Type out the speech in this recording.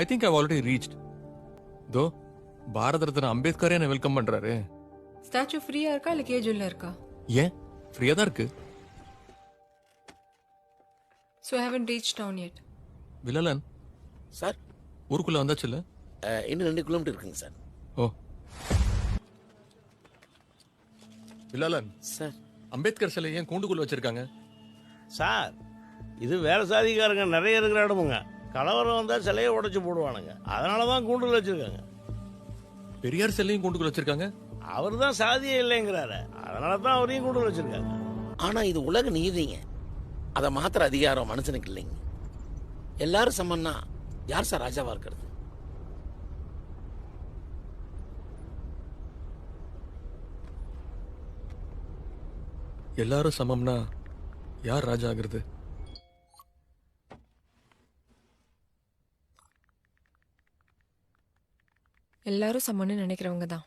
I think I already reached. தோ பாரத ரத்னா அம்பேத்கரே என்ன welcome பண்றாரு. ஸ்டாச்சு ஃப்ரீயா இருக்கா இல்ல கேஜுவல்ல இருக்கா? ஏன் ஃப்ரீயா தான் இருக்கு. So I haven't reached town yet. வில்லலன் சார் ஊருக்குள்ள வந்தாச்சு இல்ல? இன்னும் 2 கிலோமீட்டர் இருக்குங்க சார். ஓ வில்லலன், சார் அம்பேத்கர் சிலை ஏன் கூண்டுக்குள்ள வச்சிருக்காங்க? சார் இது வேற சாதிக்காரங்க நிறைய இருக்கிற இடமுங்க. கலவரம் வந்தால் சிலையை உடைச்சு போடுவானுங்க. அதனால தான் கூண்டில் வச்சிருக்காங்க. பெரியார் சிலையும் கூண்டுக்குள்ள வச்சிருக்காங்க. அவர் தான் சாதியே இல்லைங்கிறாரு. அதனால தான் அவரையும் கூண்டில் வச்சிருக்காங்க. ஆனா இது உலக நீதிங்க. அதை மாத்திர அதிகாரம் மனுஷனுக்கு இல்லைங்க. எல்லாரும் சமன்னா யார் சார் ராஜாவா இருக்கிறது? எல்லாரும் சமம்னா யார் ராஜா ஆகுறது? எல்லாரும் சமன்னு நினைக்கிறவங்க தான்.